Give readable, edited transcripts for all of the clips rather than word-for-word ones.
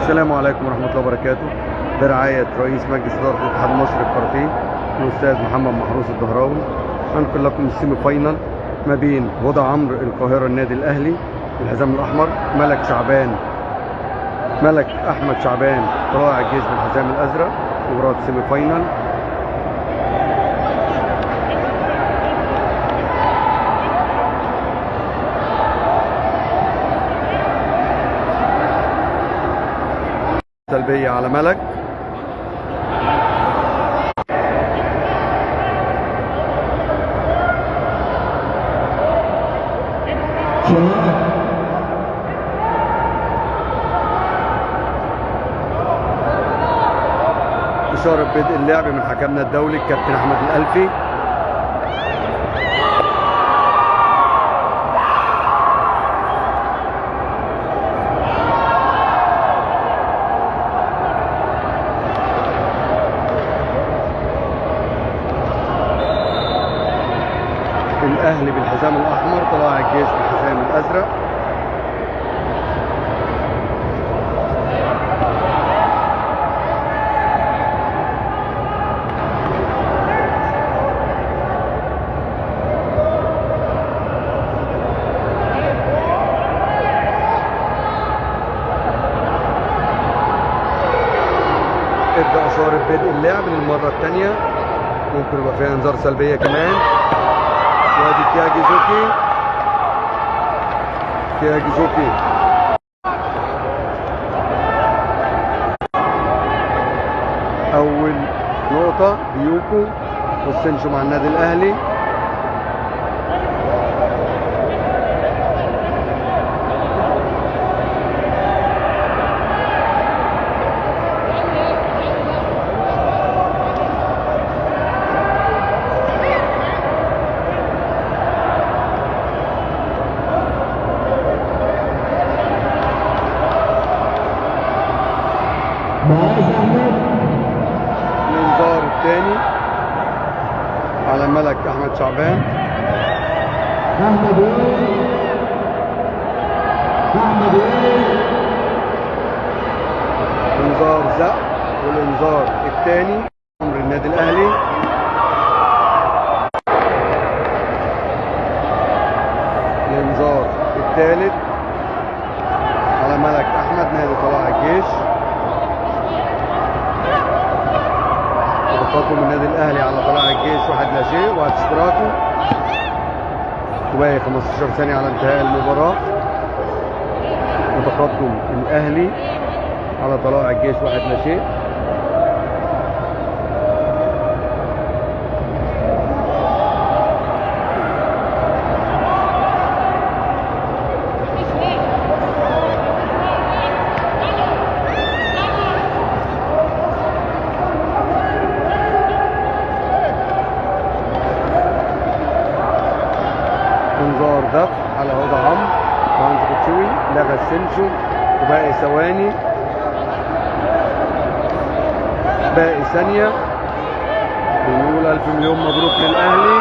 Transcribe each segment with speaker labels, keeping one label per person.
Speaker 1: السلام عليكم ورحمة الله وبركاته. برعاية رئيس مجلس إدارة الاتحاد المصري للكاراتيه الأستاذ محمد محروس الدهراوي، أنقل لكم السيمي فاينال ما بين هدى عمرو القاهرة النادي الأهلي بالحزام الأحمر، ملك أحمد شعبان طلائع الجيش بالحزام الأزرق. مباراة سيمي فاينال. سلبية على ملك. إشارة بدء اللعب من حكمنا الدولي الكابتن أحمد الألفي. الأهلي بالحزام الأحمر، طلائع الجيش بالحزام الأزرق. ابدأ إشارة بدء اللعب للمرة الثانية، ممكن يبقى فيها انذار سلبية كمان. وادي تياجي زوكي أول نقطة بيوكو والسنشو مع النادي الأهلي. الانذار الثاني على ملك احمد شعبان. انذار زق، والانذار الثاني امر النادي الاهلي. الانذار الثالث على ملك احمد نادي طلائع الجيش. تقدم النادي الاهلي على طلائع الجيش 1-0 وهتشتراكه، وباقي 15 ثانية على انتهاء المباراة. وتقدم الاهلي على طلائع الجيش 1-0. انذار دفع على هدى عمرو وهانز كوتشوي، لغى السنشو وباقي ثواني، باقي ثانية. بنقول ألف مليون مبروك للأهلي،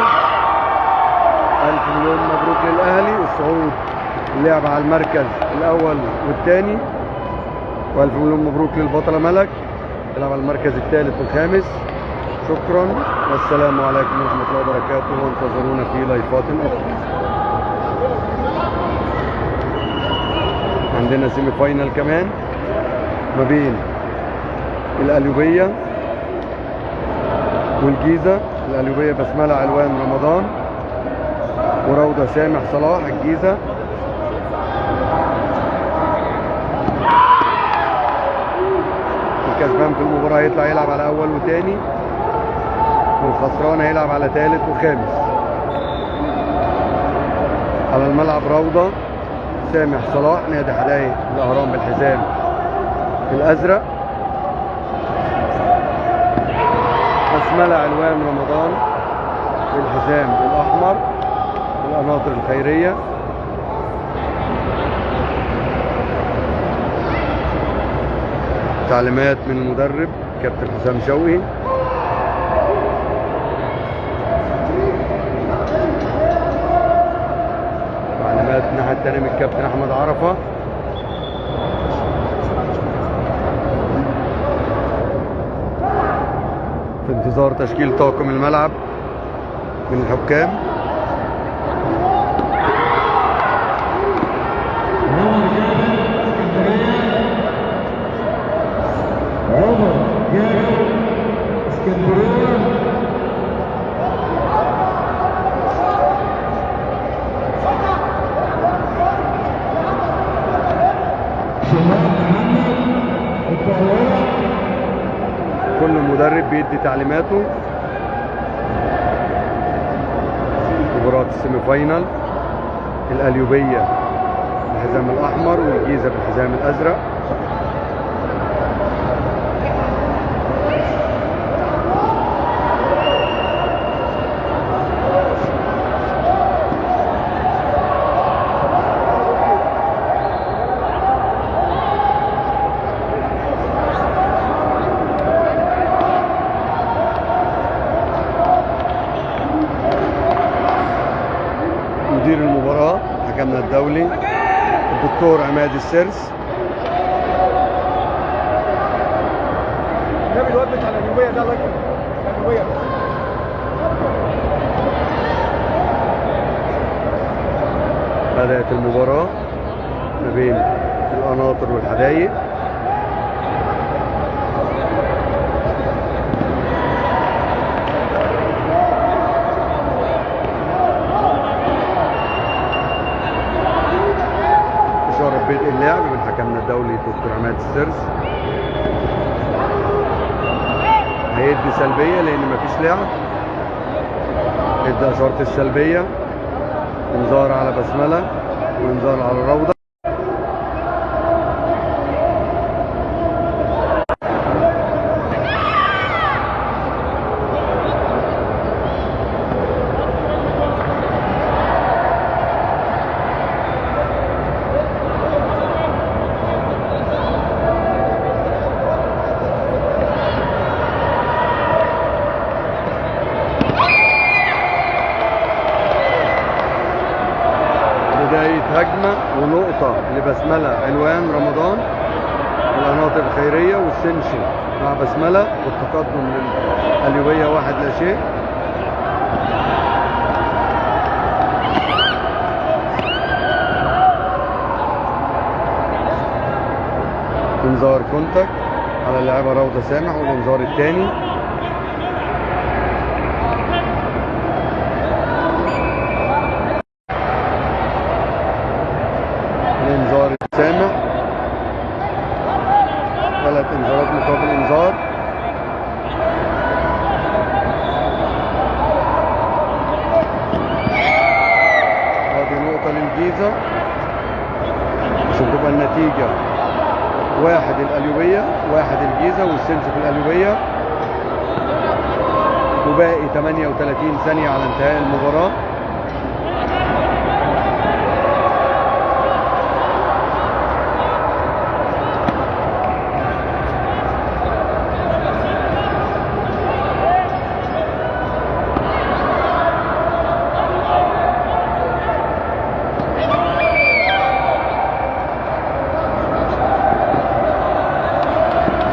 Speaker 1: ألف مليون مبروك للأهلي الصعود اللعب على المركز الأول والثاني، وألف مليون مبروك للبطلة ملك تلعب على المركز الثالث والخامس. شكرا والسلام عليكم ورحمة الله وبركاته، وانتظرونا في لايفات أخرى. عندنا سيمي فاينال كمان ما بين القليوبية والجيزة. القليوبية بسملة علوان رمضان وروضة سامح صلاح الجيزة. الكسبان في المباراة هيطلع يلعب على أول وثاني، والخسران هيلعب على ثالث وخامس. على الملعب روضة سامح صلاح نادي حدائق الأهرام بالحزام الأزرق. بسملة علوان رمضان بالحزام الأحمر والقناطر الخيرية. تعليمات من المدرب كابتن حسام شوقي. تعليمات الناحية التانية من الكابتن أحمد عرفة. انتظار تشكيل طاقم الملعب من الحكام. كل مدرب بيدي تعليماته. مباراة السيمي فاينال، القليوبية بالحزام الأحمر والجيزة بالحزام الأزرق. مدير المباراة حكمنا الدولي الدكتور عماد السرس.
Speaker 2: ده الواد بتاع القليوبية ده الله يكرمك. القليوبية
Speaker 1: بدأت المباراة ما بين القناطر والحدايق. إشارة بدء اللعب من حكمنا الدولي الدكتور عماد السرس. هيدي سلبية لأن مفيش لعب. ادى إشارة السلبية، انذار على بسملة وانذار على الروضة. بداية هجمة ونقطة لبسملة علوان رمضان القناطر الخيرية والسنشي مع بسملة، والتقدم للقليوبية 1-0. انذار كونتاك على اللاعبة روضة سامح، والانذار الثاني. الانذار السامح، 3 انذارات مقابل انذار. هذه نقطة للجيزة عشان تبقى النتيجة 1 القليوبية 1 الجيزة، والسنس في القليوبية. وباقي 38 ثانية على انتهاء المباراة.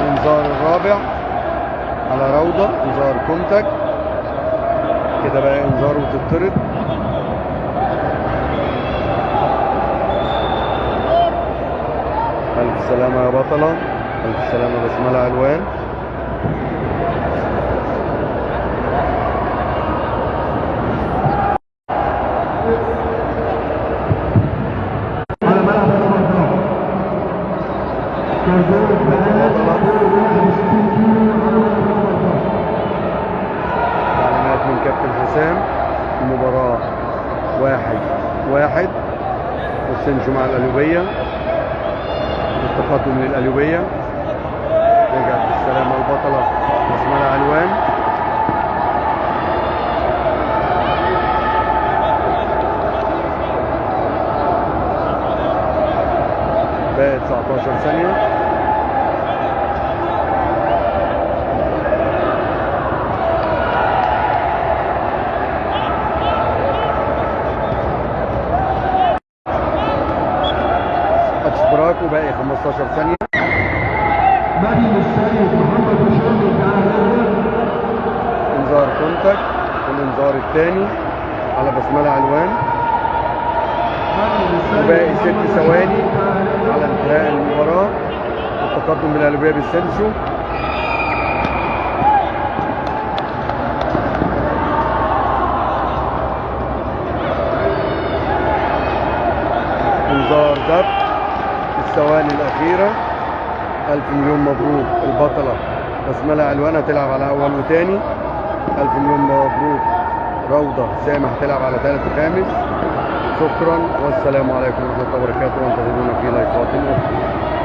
Speaker 1: الانذار الرابع على روضة، انذار كونتاك. كده بقى انذار وتطرد. ألف سلامة يا بطلة، ألف سلامة بسملة علوان. تعليمات من كابتن حسام. المباراة 1-1 والسنشو مع القليوبية، التقدم للقليوبية. رجعت بالسلامة البطلة بسملة علوان. بقت 19 ثانية. اشتراك وباقي 15 ثانية.
Speaker 2: نادي السيد محمد بشار
Speaker 1: حضرتك الانذار الثاني على بسملة علوان، وباقي 6 ثواني على انتهاء المباراة. التقدم بالقلبية بالسنسو. انذار ضبط في الثواني الأخيرة. ألف مليون مبروك. البطلة بسملة علوان هتلعب على أول وتاني. ألف مليون مبروك. روضة سامح هتلعب على ثالث وخامس. شكرا والسلام عليكم ورحمة الله وبركاته، وانتظرونا في لايفات أخرى.